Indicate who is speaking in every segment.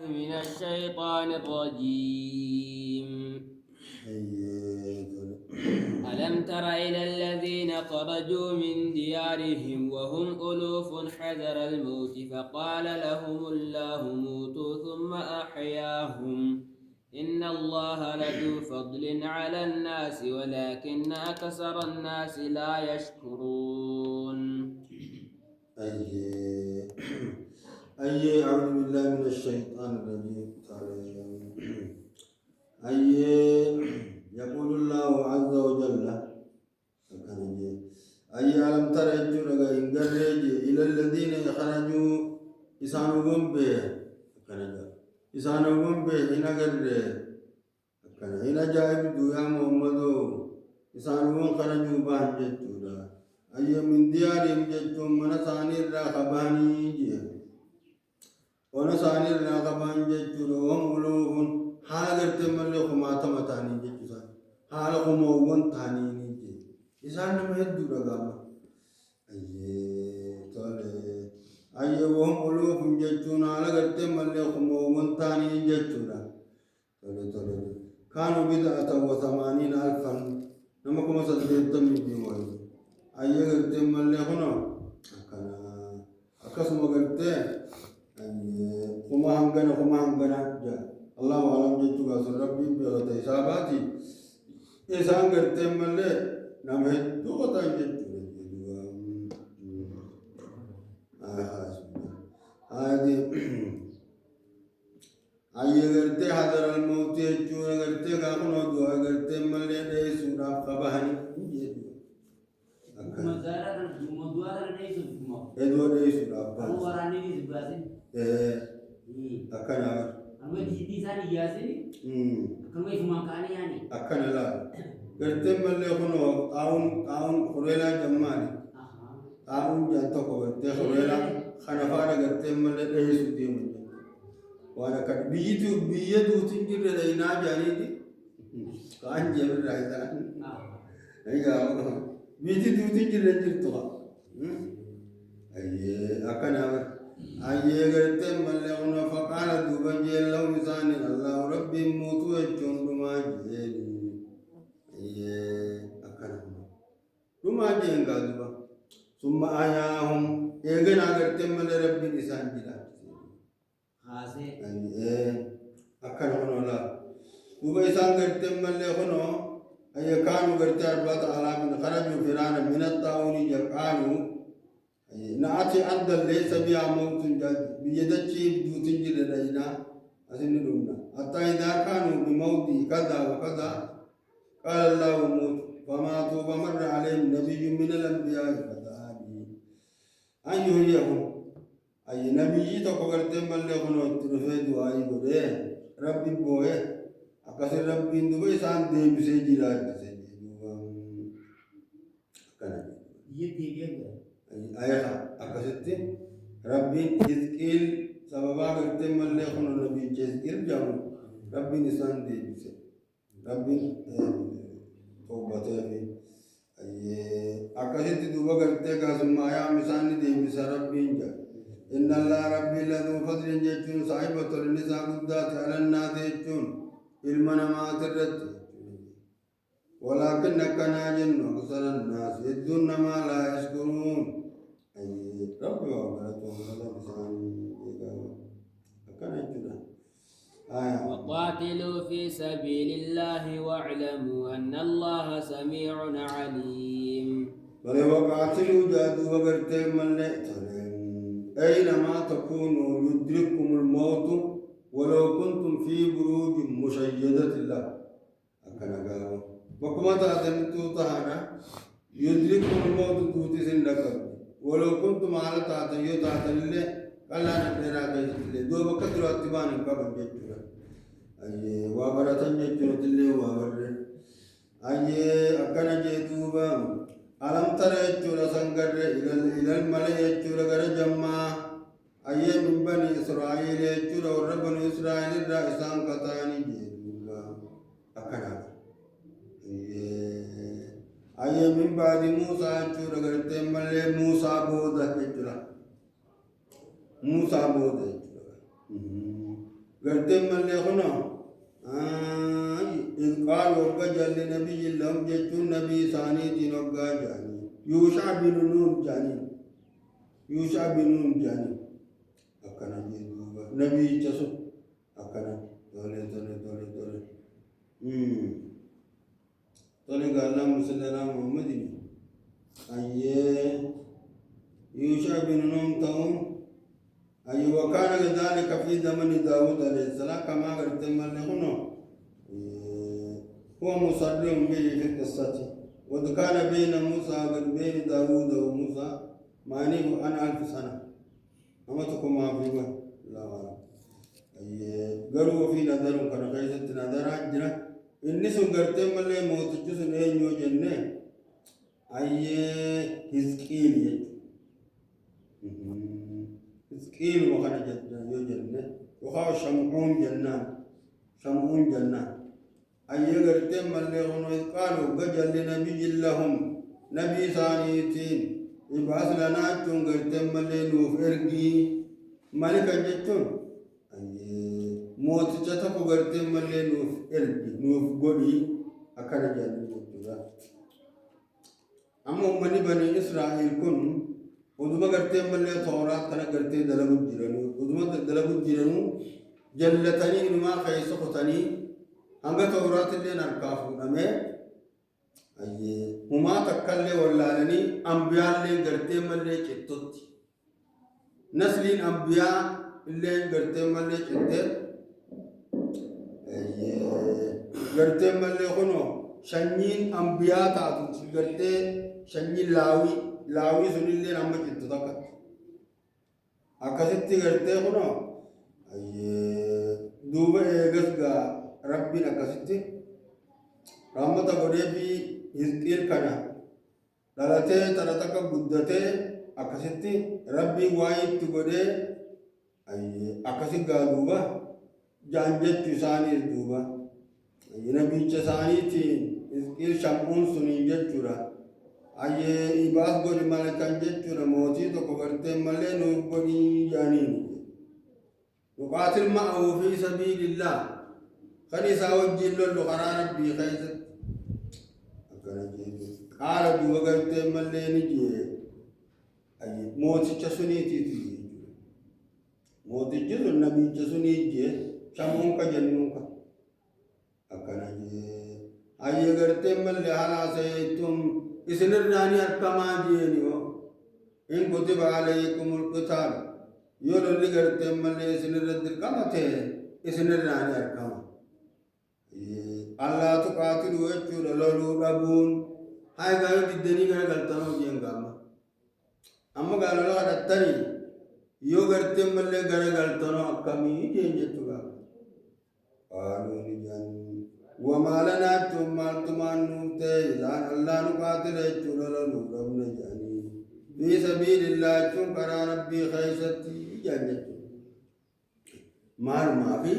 Speaker 1: من الشيطان الرجيم. ألم تر إلى الذين خرجوا من ديارهم وهم ألوف حذر الموت فقال لهم الله موتوا ثم أحياهم إن الله لذو فضل على الناس ولكن أكثر الناس لا يشكرون.
Speaker 2: أعوذ بالله من الشيطان الرجيم. يقول الله عز وجل ألم تر إلى الذين خرجوا إسانوهم به إن إن جائب يا محمد إسانوهم خرجوا بان جتودا من ديارهم جتوم من ثاني الراقباني ونساني الراقبان جتودا وهم ألوف حال تملي خمات متاني جتودا حال خموون تاني نيجي إسان مهدو رقاما وهم ألوف جتونا على تملي خموون تاني جتودا كانوا بدعة وثمانين ألفا نمكم سديتم بيوي قرتم ملي هنا أكسم قرتين كما هنغنا جاء الله أعلم جتو قاسر ربي بيغتا إساباتي إسان قرتم ملي نمهد دوغتا جتو هذه قرتي حضر الموت يجو قرتي قاقنا دعا قرتي ملي ليس راف قبهني Edward ليس راف أكنا أكنا لا قرتي ملي خنو تعاون خريلا جمالي تعاون جانتو قرتي خريلا خنفارا قرتي ملي ليس ديمون وانا كان بيدو تنجر لينا جانيدي كان جبر رايزان ايغا بيدو تنجر لنجرتوا اكنا غرتم ملون فقال دوبنجي لو مسان الله ربي موتو يجوندما جيل اكنا دوما جينغا دوبا ثم اياهم ايغنا غرتم مل ربي نسان جلا أكن هنا لا وبيسان قرتم ملء هنا أي كانوا قرت أربعة آلاف من خرجوا فرانا من الطاعون جقانوا نأتي عند ليس بها موت بيدتشي بجوتنجل لنا أسندنا حتى إذا كانوا بموت كذا وكذا قال الله موت فماتوا فمر عليهم نبي من الأنبياء فدعاني أن يهيهم أي نبي تقولت ملء هنا ترفع دعائي بده ربي بوه أكثر ربي ندوي سان دي بسجيلات بسجيلوا كنا أيها أكثر ربي يذكر سببا قلت ملء هنا نبي يذكر جامو ربي نسان دي بسج ربي توبته في أكثر دوبا قلت كاسم آيا مسان دي بس ربي جا إن الله ربي لذو فضل جتون صاحبة النساء قدات على الناس جتون المنا ما ترد ولكن كنا جن أكثر الناس يدون ما لا يشكرون ربي وبركاته هذا بسان كنا جنا
Speaker 1: وقاتلوا في سبيل الله واعلموا أن الله سميع عليم.
Speaker 2: بل وقاتلوا جادوا وقرتم من لئتنا أينما تكونوا يدرككم الموت ولو كنتم في بروج مشيدة الله أكنا قالوا وكما تعتمدوا طهانا يدرككم الموت توتي سندكم ولو كنتم على تعتمدوا تعتمدوا قال لا نقدر على دو بكثرة اتبان قبل جتنا وابرتن جتنا تلي وابر أكنا جتوبا ألم ترى يجورا سنگر إلى الملأ يجورا غير جمع من بني إسرائيل يجورا ورب بني إسرائيل رئيسان كتاني جيدوغا أكنا من بعد موسى يجورا غير تملي موسى بودا يجورا موسى بودا يجورا قرتم اللي هنا إذ قال وقجل لنبي لهم جت النبي ثاني تنقى جاني يوشع بن نون جاني يوشع بن نون جاني أكنا جيدوبا نبي جسو أكنا دولي قال اللهم صل على محمد أيه يوشع بن نون تون أي وكان ذلك في زمن داود عليه السلام كما قلت من هنا هو مصرح به في القصة وإذ كان بين موسى وبين داود وموسى معنيه أن 1000 سنة أما تكون ما في لا أي قالوا في نظر كان خيسة نظر عجلة إني سنقرت من لي موت جسن أين يوجنه أي هزكيل هزكيل وخنا يوجنه وخاو شمعون جنان أي قرت من لي قالوا قجل لنبي لهم نبي ثانيتين يبعث لنا تون قرت من لي نوف إرقي ملكا جتون موت جتك قرت من لي نوف إرقي نوف قولي أكاد جاني جتولا أما أمني بني إسرائيل كن ودما قرت من لي توراة كان قرت دلبو جيرانو ودما دلبو جيرانو جلتني نما خيسقتني أنغا توراة اللي نركافو أمي هما تكالي واللالني أنبياء اللي قرتي ملي چتوت نسلين أنبياء اللي قرتي ملي چتت قرتي ملي خنو شنين أنبياء تاتو قرتي شنين لاوي سن اللي نما چتتك أكاسيتي قرتي خنو دوبا إيغسغا ربنا أكاسيتي رحمة قولي في هزقيل كنا لالتي ترتك بدتي أكاسيتي ربي وايد تقولي أي أكاسيت قادوبا جانجت تساني دوبا نبي تساني تي هزقيل شمعون سنين جورا أي إباس قولي مالكان جورا موتي تقبرتي مالي نوبني جانين نقاتل معه في سبيل الله خليسا وجل له قرار ربي خيزت قال دو وقت ملي نجي اي موت تشسنيتي موت جل النبي تشسنيتي شمون كجنوك اكنا جي اي غرت ملي حالا سيتم اسنرناني اركما جينيو ان كتب عليكم القتال يولو اللي غرت ملي اسنرد كمته اسنرناني اركما Allah tu katil wajju lalu rabun hai gayo diddeni gara galtano jengama amma galo la dattari yo garte malle gara galtano akami jenjetuga qalu lijan wa malana tumal tumanu te lan Allah nu katil wajju lalu rabun jani bi sabilillah tun kara rabbi khaysati janjetu mar maafi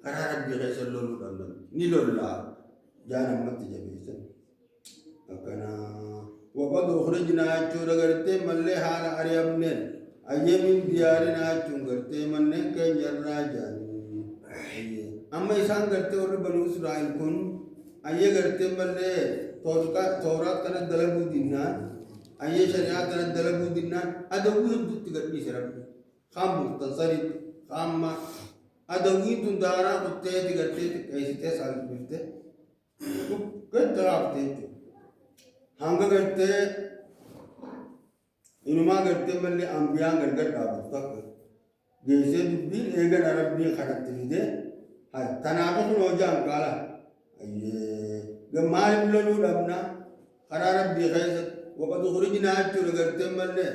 Speaker 2: kara rabbi khaysal lalu dandan ni lolla جانا مت جبيسن أكنا وقد أخرجنا أجور غرتي ملء حال أريمن أيمن ديارنا أجور من كجرا جاني أما إنسان غرتي اور بنو إسرائيل كن أيه غرتي ملء توراة كنا دلبو دينا أيه شريعة كنا دلبو دينا أدوي دوت غرتي سرب خام مختصري خام أدوي تندارا قطعة غرتي كيسي تسال بيفته كنت عبدي هانغا غرتي إنما غرتي ملي أنبياء غرغر دابتك جيسي دبين إيغن عربي خرقت فيده هاي تنابخ نوجان قالا غمال بلنو لبنا خرار ربي خيزت وقد خرجنا أجر غرتي ملي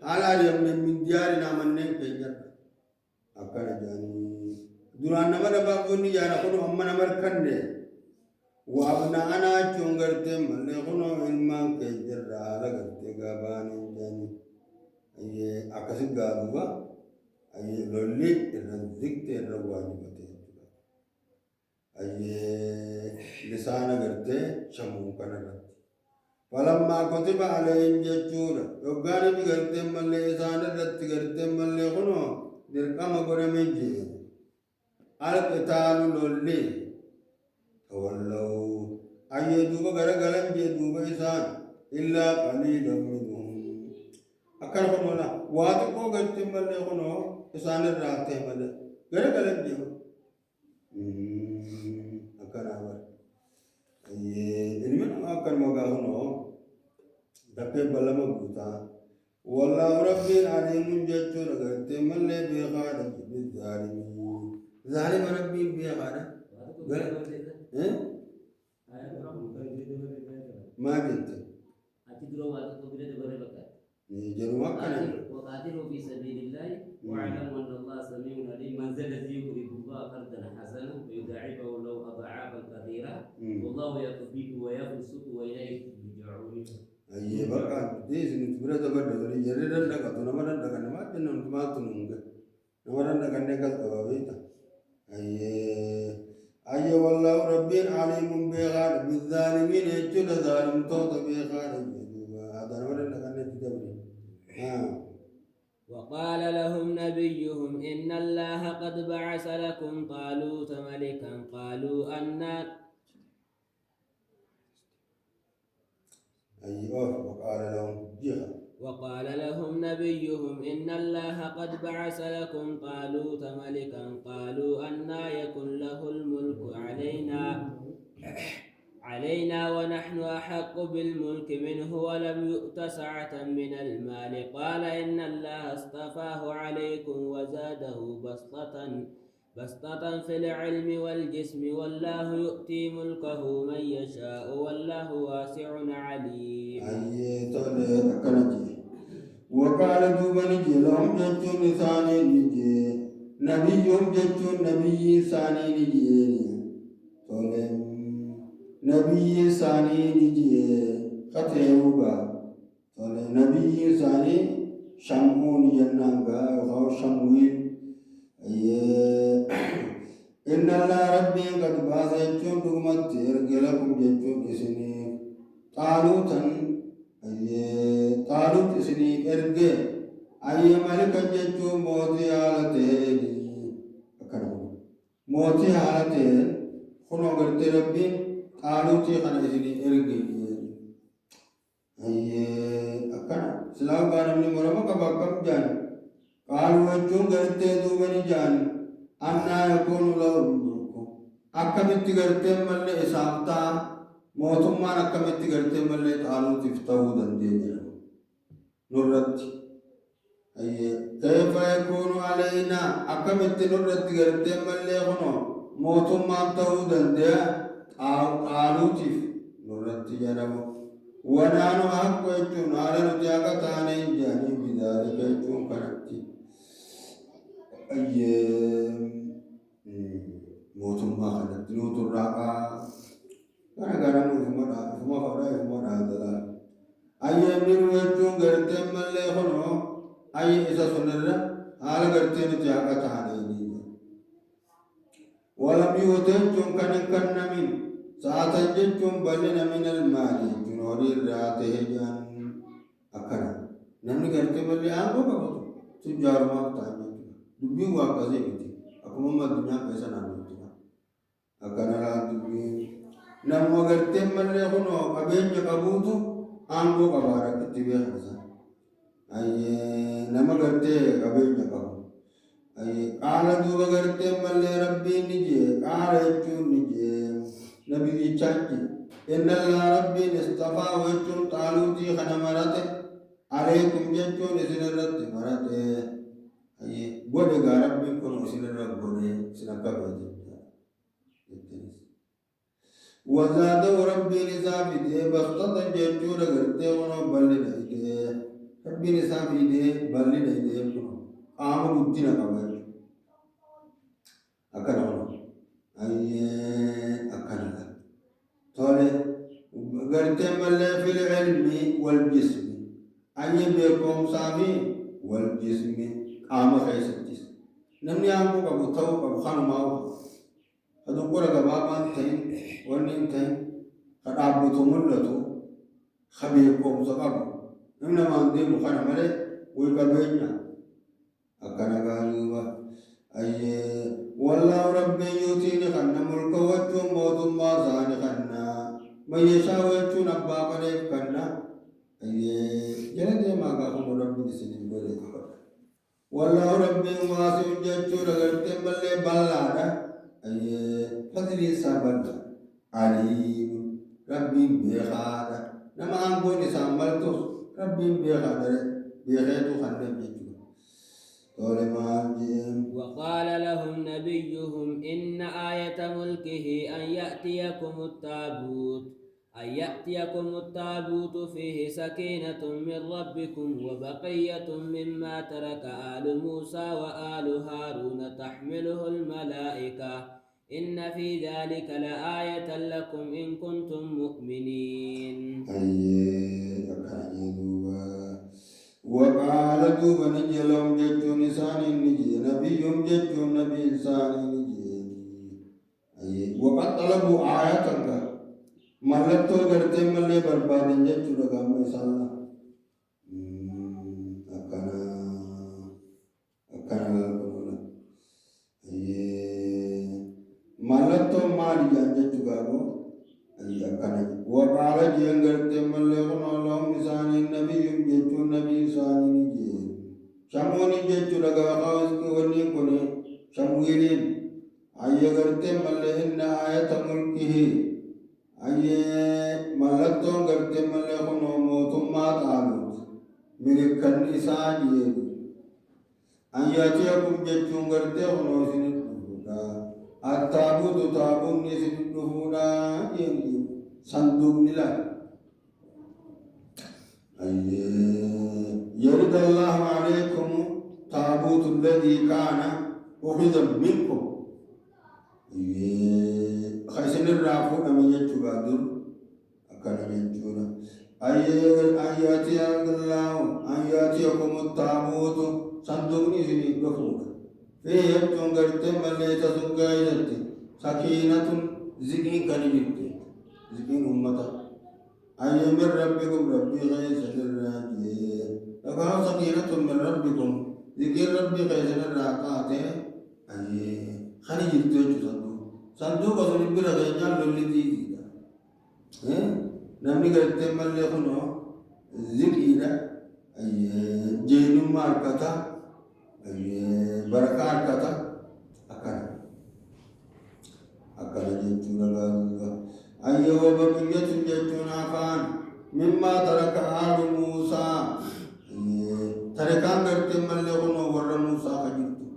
Speaker 2: حالا يمن من ديارنا منن كيجر أكنا جاني دوران نمر بابوني جانا خنو أمنا نمر كنده وابنانا چونغرتے ملے خنو علما کے جرہ لگرتے گابانی جانی یہ اکسی گادوبا یہ لولی رزقتے روانی بتے یہ لسان گرتے شمو کنرت فلما كتب عليهم جچور يوغاني بگرتے ملے لسان رت گرتے ملے خنو درکم گرمی جی القتال لولي تولوا أي دوبا غرغلن جي دوبا إسان إلا قليلا منهم أكن خنونا واتقو غرتم ملي خنو إسان الراتي ملي غرغلن جي أكن أول إنمن أكن مغا خنو دكي بلا مغوتا والله ربي عليم ججو غرتم ملي بخادم بالظالمين ظالم ربي بخادم ما جنت
Speaker 1: أتدروا ما تقول ده بركة
Speaker 2: جروا كنا
Speaker 1: وقاتلوا في سبيل الله واعلموا أن الله سميع عليم من ذا الذي يقرض الله قرضا حسنا ويضاعفه له أضعافا كثيرة والله يقبض ويبسط وإليه ترجعون
Speaker 2: أيه بقى ديس نتبرع تبرع ده جريرا لك تنامرا لك نما جنون ما تنونك نمرا لك نكاس كبابيتا أيه والله ربي عليم بغار بالظالمين يجل ظالم توت بغار هذا نمرا لك نتدبر
Speaker 1: وقال لهم نبيهم إن الله قد بعث لكم طالوت ملكا قالوا أن وقال لهم نبيهم إن الله قد بعث لكم طالوت ملكا قالوا أنى يكن له الملك علينا ونحن أحق بالملك منه ولم يؤت سعة من المال قال إن الله اصطفاه عليكم وزاده بسطة في العلم والجسم والله يؤتي ملكه من يشاء والله واسع عليم
Speaker 2: وقال دوبني لهم جتون ثاني نجي نبيهم جتون نبي ثاني نجي نبي ثاني نجي قتلوبا نبي ثاني شمعون جنانغا أو شمويل إن الله ربي قد بعث جتون دغمت رجلكم جتون إسني طالوت إسني إرجع أي ملك جتون موتي حالتين أكرم موتي حالتين خنو قرت ربي طالوتي خنا إسني إرجع أي أكرم سلام بارم مرمى كبكم جان قالوا جون قرت دوبني جان أنا يكون له الملك أكمل تقرت مل إسامتا موتما أكمل تقرت مل طالوت يفتحوا دندين نورت أي كيف يكون علينا أكمل نورت تقرت مل خنو موتما تهو دنديا طالوت نورت جرب ونحن حق يجون على نتياك تاني جاني بذلك يجون كنتي موتما خلت نوت الرقا كان موتما فدا دلا أي من وجون غرتم مل خنو أي إذا سنر على غرتم نتياك تاني ولم يوتجون كن من ساتجون بلنا من المال جنوري راته جان أكنا نمني غرتم مل آنكو كبتو تجار ما تاني dubbi wa kaze miti akuma ma dunya pesa na miti akana la dubbi nam magarte malle hono abenya kabutu ango kabara kitibe hasa aye namagarte abenya kabu aye ala du magarte malle rabbi nije ala chu nije nabi chachi inna la rabbi istafa wa chu taluti khana marate alaykum jantu nisrat marate aye gode garab bin kono sinara gode sinaka bade wazada rabbi nisabi de bastata jechura garte wono balli de rabbi nisabi de balli de kono amu buddina kabar akana wono aye akana tole garte malle fil ilmi wal jismi aye be kom sami wal jismi ama khaysatis namni amu kabu taw kabu khanu maw adu qura ga baban tay wonin tay khadabu tumullatu khabi ko musaqabu namna ma ande mu khana mare woy ka benya akana ga luwa أي والله ربي يؤتيني خنا ملك وجه موت ما زاني خنا ما يشاء وجه نبا قريب خنا أي جلدي ما قام ربي سيدي بولي والله ربي واسع جل رغت بلي بلادا أي فضلي سبلا عليم ربي بخادا نما أنكوني ساملتو ربي بخادا بخيتو خنا بيجو
Speaker 1: وقال لهم نبيهم إن آية ملكه أن يأتيكم التابوت فيه سكينة من ربكم وبقية مما ترك آل موسى وآل هارون تحمله الملائكة إن في ذلك لآية لكم إن كنتم مؤمنين.
Speaker 2: وقال دوبا نجي لهم جتو نسان نجي نبيهم جتو نبي إنسان نجي وقد طلبوا آية ملتو غرتي ملي برباد جتو لغام إسانا أكنا ملتو مالي جتو غابو أكنا وقال جين غرتي ملي خنو لهم إسان النبي جتو نبي إنسان نجي شموني جتو لغا خاوز كوني كوني شمويلين أي غرتي ملي إن آية ملكه أي ملتو غرتي ملي خنو موتما تعالوت ملك النساء أن يأتيكم جتو غرتي خنو سنتودا التابوت تابون سنتودا صندوق نلا يرد الله عليكم تابوت الذي كان أخذ منكم خيسن الرافو أمي يتبادر أكنا ينجونا أن يأتيكم التابوت صندوق نسني بفوق فيه يبتون قرتم اللي تسقى سكينة زكين كنجت زكين أمتا أي من ربكم ربي غير الراجي لقد سكينة من ربكم ذكر ربي غير الراقات أي خنجت صندوق أصول بلا غير لولي ديدا نمني قرتم اللي خنو زكينة أي جين ماركتا أي بركات كتا أكنا جتونا أي وبقية جتونا فان مما ترك آل موسى تركان کرتے ملے خنو ور موسى خجتو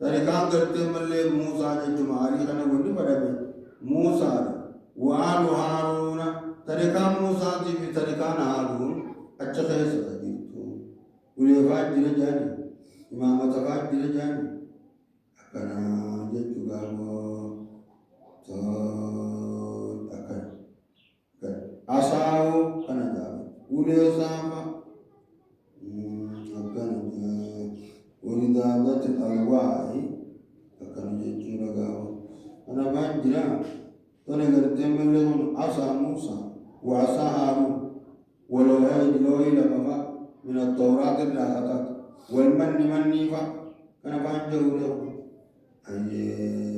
Speaker 2: تركان کرتے ملے موسى جتماری خنا ونی بڑا بے موسى وآل هارون تركان موسى تي بھی تركان هارون اچھا خیس خجتو وليفات دل جاني إمامة فات دل جاني أكنا جتو غامو asau kana jawa ule sama akan uridadat alwahi akan jira gawa ana banjira tone garte melon asa musa wa asa harun walau ila baba min at-taurat al-lahatat wal manni fa kana banjira ayye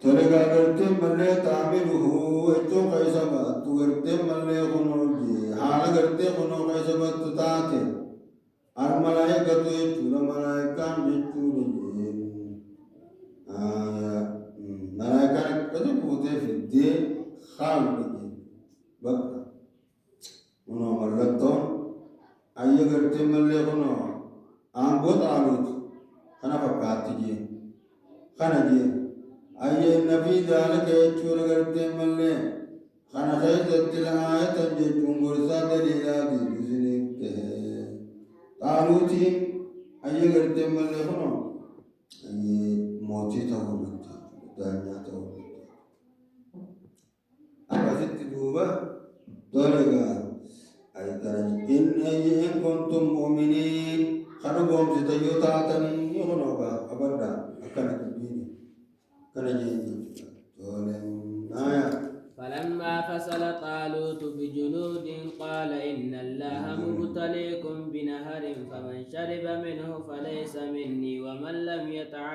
Speaker 2: ترجع करते मल्ले तामिल हो तो कैसा बात तू करते मल्ले खुनोजी हाल करते खुनो कैसा बात तू ताते और मलाइका तो ये चूरा मलाइका ये चूरे मलाइका कभी पूछे फिर खाल लगे बक उन्हों मल्लतों आये करते मल्ले खुनो आंगोत आलूत खाना पकाती जी खाना जी أي النبي ذلك يجور قرتي ملي خانا خيزت الآية جيتون قرصة دليلات بزنك طالوتي أي قرتي ملي خنو أي موتي تولد دانيا تولد أبا ست دوبة دولغا أي ترى إن كنتم مؤمنين خنبهم ستيوتاتني يخنوبا أبدا أكنت
Speaker 1: فلما فصل طالوت بجنود قال إن الله مبتليكم بنهر فمن شرب منه فليس مني ومن لم يطعمه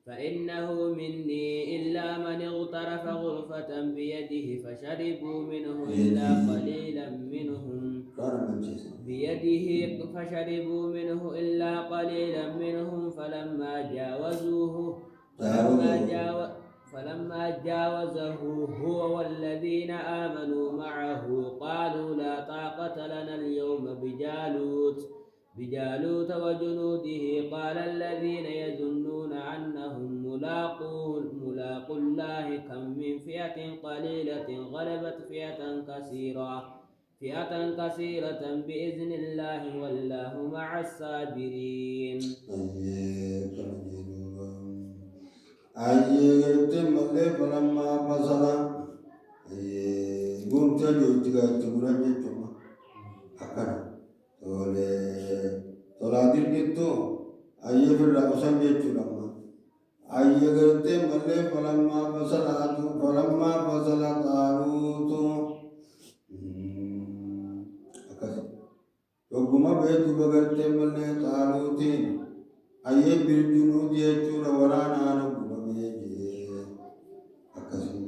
Speaker 1: فإنه مني إلا من اغترف غرفة بيده فشربوا منه إلا قليلا منهم فلما جاوزه هو والذين آمنوا معه قالوا لا طاقة لنا اليوم بجالوت وجنوده قال الذين يظنون أنهم ملاقو الله كم من فئة قليلة غلبت فئة كثيرة بإذن الله والله مع الصابرين.
Speaker 2: فلما فصل قمت جوجا أكنا صلاة البيتو في الرأسان جيتشلما قلت ملي فلما فصل طالوت وقم بيت بغلت ملي طالوتين بالجنود يجور ورانا نقوم بيجي أكسم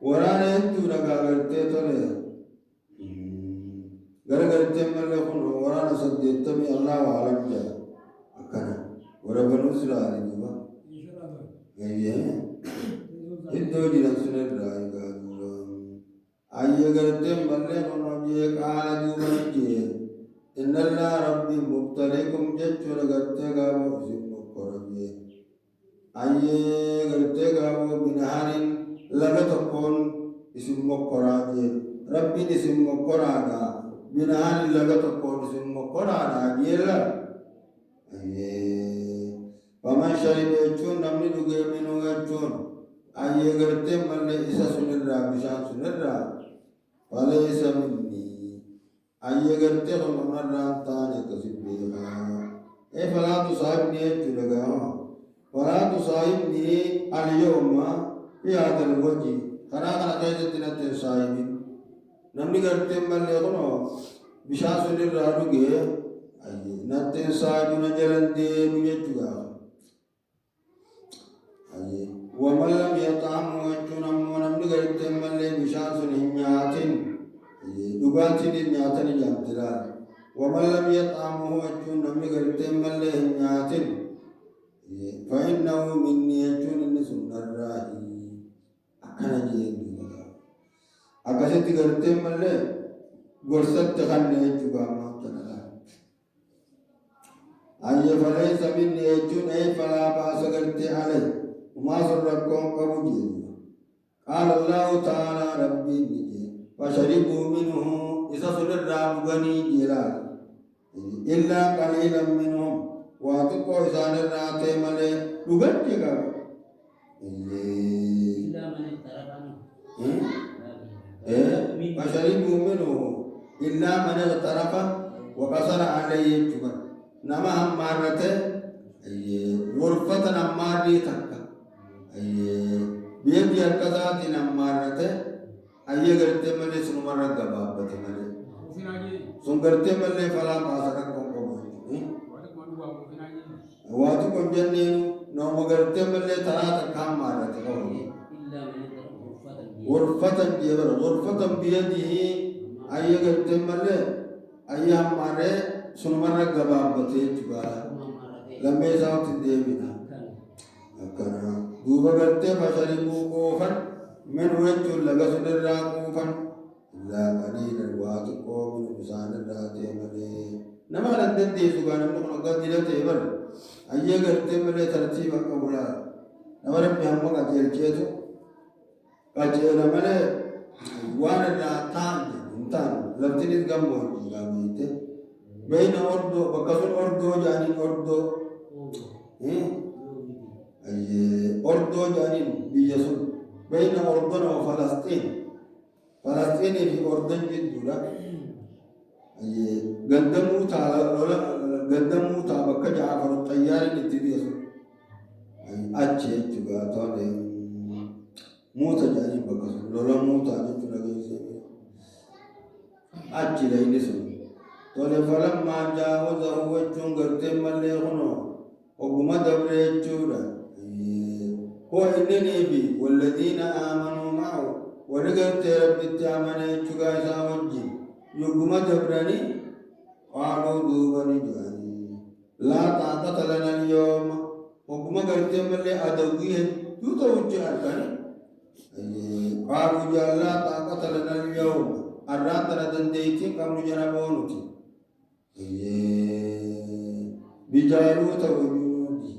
Speaker 2: ورانا يجور غلت تولي غلت ملي خن ورانا صديت تمي الله وعلم جا أكنا وربنا سراري جوا إدو جنا سنر راي غلت ملي خن وجه قال دوبني إن الله ربي مبتليكم جتشور غلت غابو اسم مقربي غلت غابو بنهار لغتكون اسم مقربي ربي اسم مقربي بنهار لغتكون اسم مقربي جيلا فمن شرب يجون نمني دوغي منو يجون غلت ملي إسا سنرى بشان سنرى فليس مني غلت خلنا تاني كسبيها فلا تصاحبني جلغا ولا تصاحبني اليوم في هذا الوجه كنا كيست نتصاحبين نمني غلت ملي خلنا بشان سنرى دوغي نتصاحبين جلن دي بيجوغا ومن لم يطعم وجنم ونمني غلت ملي بشان سنرى dhugaattiin nyaatanii nyaattiraa waman lam yaxaamuhu jechuun namni gartee mallee hin nyaatin fa'innahu minni jechuun inni sun narraahi akkana jeen akkasitti gartee mallee gorsatti kanne jechuu gaamaa tanadha falaysa minni jechuun falaa baasa gartee ale umaa sun rakkoon qabu jeen qaala allahu ta'aalaa rabbiin ni jeen فشربوا منه إذا صدر رابغني جلال إلا قليلا منهم واتقوا إذان الراتي ملي لغن جغا
Speaker 1: إلا من اغترف
Speaker 2: فشربوا منه إلا من اغترف وقصر عليه جغا نما هم مارته غرفة نماري تكا بيد يركزات نمارته غلت ملي سنمر غبابته ملي سنغرت ملي فلا باسرك كوكو واتو كنجنين نوم غرت ملي ترات كام مارت غرفة بيده غلت ملي هم ماري سنمر غبابته جبا لما يزاوت ديبنا أكنا دوبا غرت فشربوا كوفن من وجه لغسل الراقوفا إلا قليلا واتقوا من بسان الراتي ملي نما لندن دي سبحانه نقول قد دلته بر غرت ملي ترتيب قبلا نما ربي هم قتل جيتو قتل ملي وانا الراتان انتان لبتني الغمو جاميته بين أردو بكسر أردو جاني أردو أردو جاني بيسون بين أردن وفلسطين في أردن جدولا قدموا تا بك جعفر الطيار نتبيس أجي تباتون موتا جاني بكس لولا موتا جدولا جيسي أجي لينسون فلما جاوزه ملي خنو وقما دبري جودا هو إنني بي والذين آمنوا معه ورقبت ربي التامني جوغا ساوجي يقما دبرني قالوا دوبني جاني لا طاقة لنا اليوم وقما قلت ملي أدويه يتوجه أركاني قالوا جاء لا طاقة لنا اليوم الراتنا دنديتي كم جنبونتي بجالوت وجنوده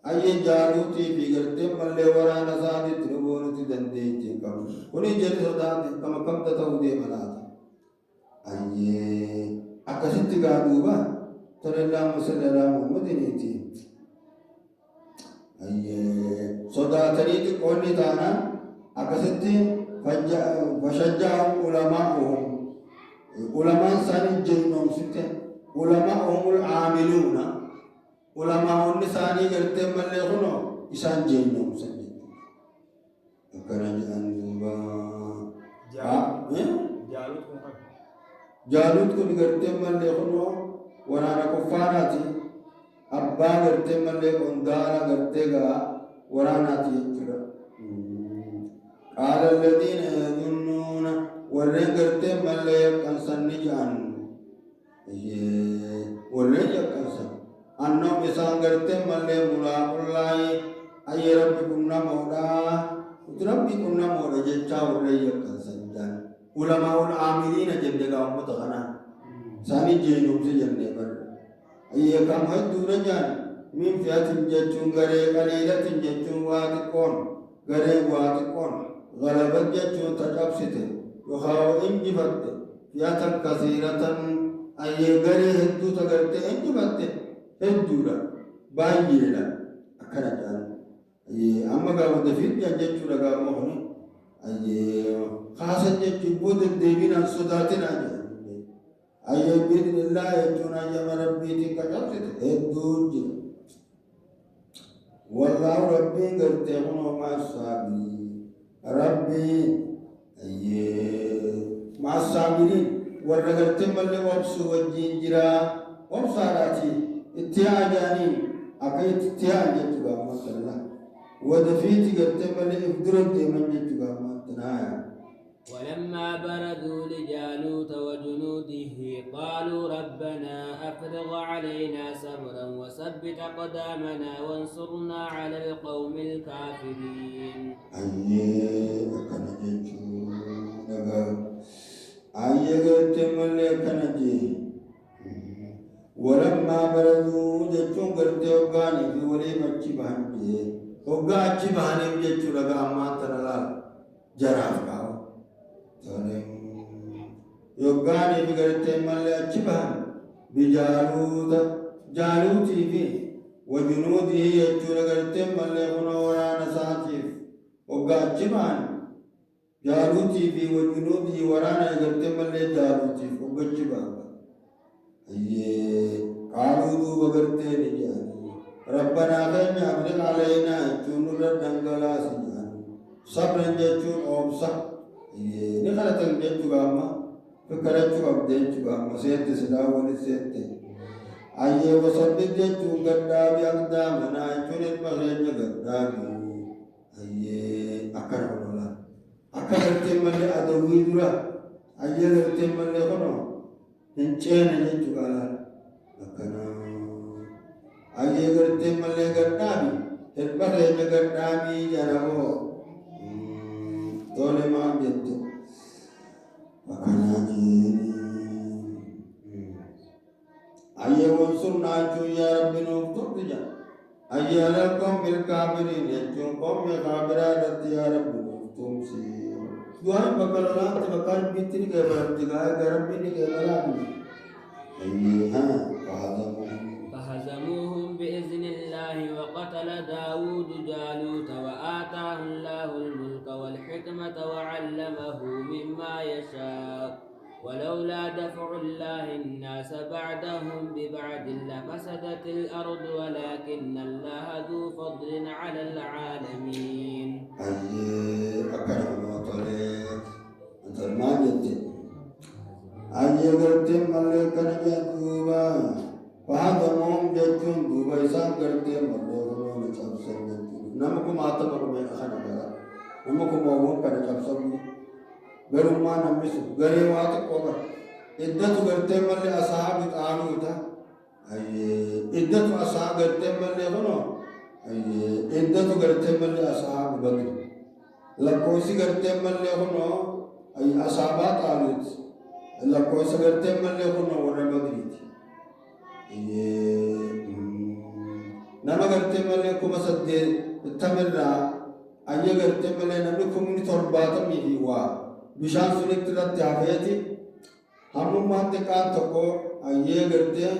Speaker 2: أي جالوتي في قرتم اللي ورانا صادت نبونتي دنديتي كم وني جري صداتي كم تتودي ملاتي أي أكسنت قادوبا ترى الله مسل الله محمد نيتي أي صداتني تقولني تانا أكسنت فشجعهم علماءهم علماء ساني جنوم ستة علماءهم العاملون علماء النساني قرتم اللي خنو إسان جنوم ستة أكرم أنزوبا جالوت كن قرتم اللي خنو ورانا كفاراتي أبا قرتم اللي قندانا قرتega ورانا تيجرا قال الذين يظنون ورقرتم اللي يكنسن نجان ورقرتم أنهم إسان قرتم اللي ملاق الله أي ربكم نمودا ربكم نمودا جيشا ورقرتم يكنسن جان علماء العاملين جندقا ومتغنا ساني جينوم سجنة بر أي كم هدو رجان من فئة جيشون غري قليلة جيشون واتقون غري واتقون غلبت جيشون تجابسته وخاو انجبت فئة كثيرة أي غري هدو تغرت انجبت هدو لا بايجي لا أكنا جان أي أما قاو دفيد جيشون لغا مهنو أي خاصة جبود الدين الصداتنا أي بإذن الله يجونا يا ربي تكجبت الدوج والله ربي قرتهن مع الصابرين ربي أي مع الصابرين ورقرتم اللي وبسوا والجنجرا وبصاراتي اتياجاني أكيد اتياجة تبقى مثلا ودفيت قرتم اللي افدرت من جتبقى مثلا
Speaker 1: ولما بردوا لجالوت وجنوده قالوا ربنا أفرغ علينا صبرا وثبت أقدامنا وانصرنا على القوم الكافرين.
Speaker 2: ولما بردوا جتون قرد وقاني في وليمة جبهن وقا جبهن جتون لقى أمان تنلال جراف قاو يوغاني بغرتي مالي أجبان بجالوت جالوتي في وجنوده يجور غرتي مالي ورانا ساتيف وغا أجبان جالوتي في وجنوده ورانا غرتي مالي جالوتي وغا أجبان قالوا دو بغرتي نجاني ربنا خينا أبلغ علينا جنور الدنگلا سجاني صبر جيشون أوبسا نخلت البيت جوامة فكرت جواب دين جوامة سيد سلا ولسيد أيه وصبت جيشون قدامي أقدامنا جنت مغين قدامي أيه أكر ولا أكر التمل أدوي درا أيه التمل خنو إنشين جيشوكالا أكنا أيه التمل قدامي البخين قدامي جنبو tole maaf jette akkanaatii ayyee wansurna jechuun yaa rabbi nuuf turte jedha ayyee alal qawmil kaafiriin jechuun qawmi kaafiraa irratti yaa rabbi nuuf tumsi du'aan bakka lolaatti bakka rabbiitti ni qeebalamti gaa rabbi ni qeebalaami ayyee
Speaker 1: فهزموهم بإذن الله وقتل داود جالوت وآتاه الله الملك والحكمة وعلمه مما يشاء ولولا دفع الله الناس بعدهم ببعد لفسدت الأرض ولكن الله ذو فضل على العالمين.
Speaker 2: أكرم وطليق أنت الماجد أي قلتم ملك نجدوبا فهزمهم جتون دوبا إسان قرتي مليون نشابسن جتون نمكم آتمكم من أخنا نمكم موهم كان نشابسن غيرما نمسو غير واتك وغير إدت قرتي ملي أصحاب الآنوتا إدت أصحاب قرتي ملي غنو إدت قرتي ملي أصحاب بدر لكوسي قرتي ملي غنو أي أصحابات آنوت لكوسي قرتي ملي غنو ورى بدريت nama gartee malee kuma tamirraa ayya gartee malee namni kumni 70 fi waa bishaan sunitti irratti hafeeti hammummaan xiqqaan tokko ayyee gartee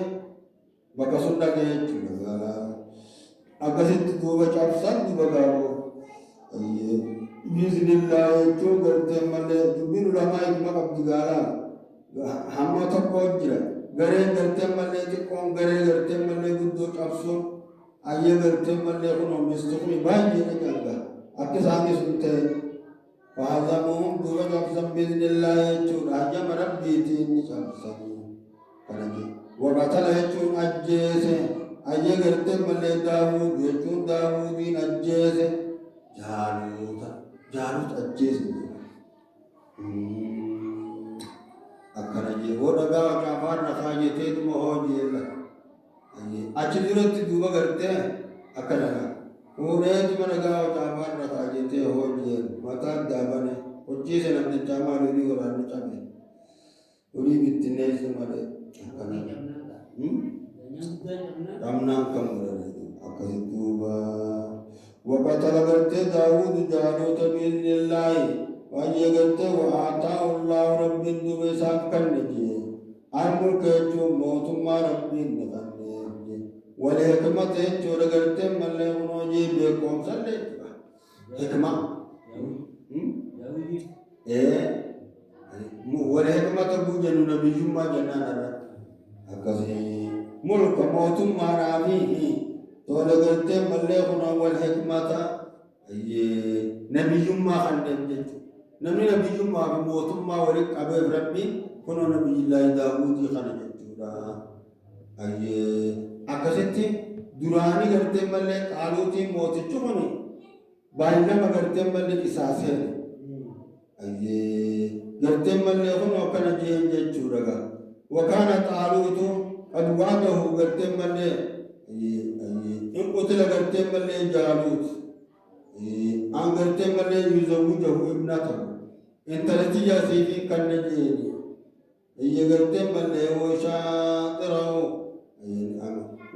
Speaker 2: bakka sun dhagee jechuudha akkasitti duuba cabsan duuba gaaboo ayyee biiznillaa jechuun gartee malee dubbiin ulamaa hikma qabdi gaalaan hamma tokko jira garee gartee malee xiqqoon garee gartee malee guddoo cabsuun ayya gartee malee kun oomishtuun baay'ee ni ganga akka isaanii sun ta'e faazamuun duuba cabsan biiznillaa jechuudha hayyama rabbiitiin ni cabsan kana waqatala jechuun ajjeese ayya gartee malee daawud jechuun daawudiin ajjeese jaalut ajjeese akkana jee booda gaafa caafaan nafaa jeteetuma hoojeella achi duratti duuba gartee akkana fuudheetuma gaafa caafaan nafaa jetee hoojeel mataan daabane hojjiise namtichaa maal horii waraanni cabe horii bittinneesse malee akkana dhamnaan kan mudhane akkasi duuba وقتل قرتي داود جالوت بإذن الله وأجي قرتي وآتاه الله رب الدبسان كنجي الملك يجوم موت ما رب النفنجي والحكمة يجور قرتي من لهم نجي بكم سلي حكمة والحكمة بوجن نبي جمع جنانا أكسي ملك موت ما رافيه تولا قرتي ملي خنا والحكمة نبي جمع خندم جت نبي جمع بموت ما ورق أبي ربي كنا نبي الله داوود خنا جتورا أكسيتي دراني قرتي ملي قالوتي موت جمعني باينا ما قرتي ملي إساسين قرتي ملي خنا كنا جين جتورا وكانت قالوت قد وعده قرتي ملي إن قتل قرتي ملي جالوت أن قرتي ملي يزوجه ابنته إن تلتي ياسيفي كان نجيني إيه قرتي ملي وشاطره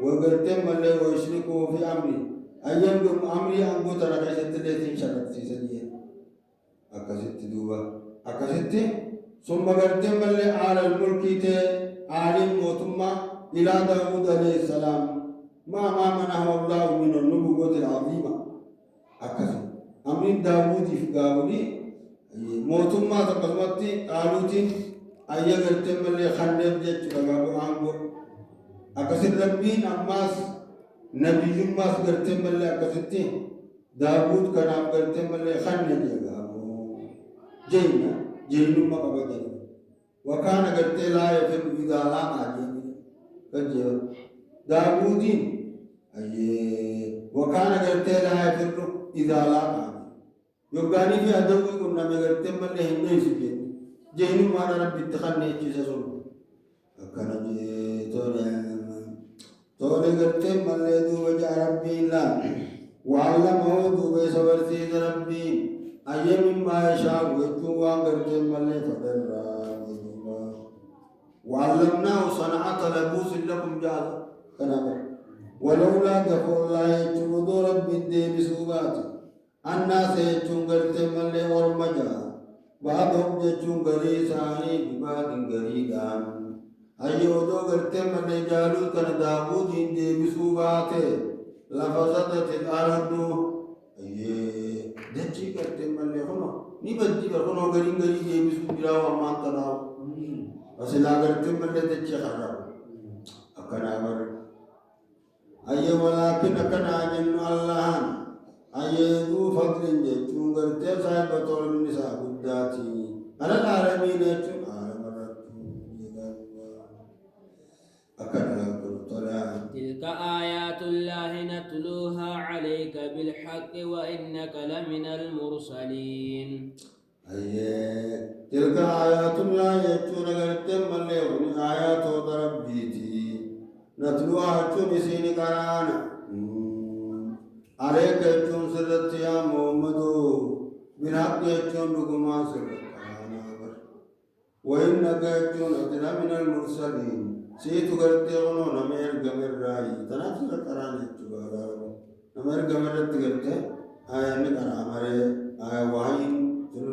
Speaker 2: وقرتي ملي ويشركه في أمري أيام أمري أن قتل قيست ليتين شرط سيسديه أكست دوبا أكست ثم قرتي ملي على الملك عالم موتما إلى داود عليه السلام ما منعه الله من النبوة العظيمة أكثر أمر داوود في قابلي موتما تقسمتي قالوتي أيها قرتم اللي خندم جيش لقابو عنبو أكثر ربين أماس نبي جماس قرتم اللي أكثرتي داوود كان قرتم اللي خندم لقابو جينا ما قبل وكان قرتي لا يفر إذا لا عجيب كجيب داوودين وكان قرتي لا يفر إذا لاقى يقاني في أدوه كنا مقرتي من لهم ليس جين جين ما ربي اتخاني جيسا سنو أكنا تولي قرتي من لدو وجع ربي الله وعلمه دو بيسورتي ربي أي مما يشاء ويجوا قرتي من لفدر وعلمناه صنعة لبوس لكم جاز كنا ولولا دفع الله يجود رب الدين بسوبات الناس يجون قرتم اللي ورمجا بعضهم يجون قريساني ببعض قريدان أيودو قرتم اللي جالوت كان داود دين بسوبات لفظتت الأرض دجي قرتم اللي خنو نبدي خنو قرين دين بسوبلا ومان تناو أصلا قرتم اللي دجي خراب أكنا أمر أيه ولكن أكنا جن الله أيه ذو فضل جتون قرتي صاحب طول النساء قداتي على العالمين جتون عالم الرب أكنا طلع
Speaker 3: تلك آيات الله نتلوها عليك بالحق وإنك لمن المرسلين
Speaker 2: تلك آيات الله يجون غرتم ملي آيات ربيتي نتلوها يجون سيني قرانا عليك يجون سرت يا محمد بالحق يجون لكما سرت وإنك يجون أدنى من المرسلين سيتو غرتي غنو نمير غمر راي تنافس قرانا يجون نمير غمر غرتي آية نقرا مري آية وحي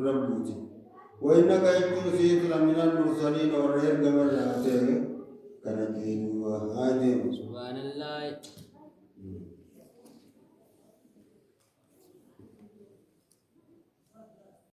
Speaker 2: ربوتي وإنك يكون سيد من المرسلين والرهر قبل رأته كان جيدوا هادم
Speaker 3: سبحان الله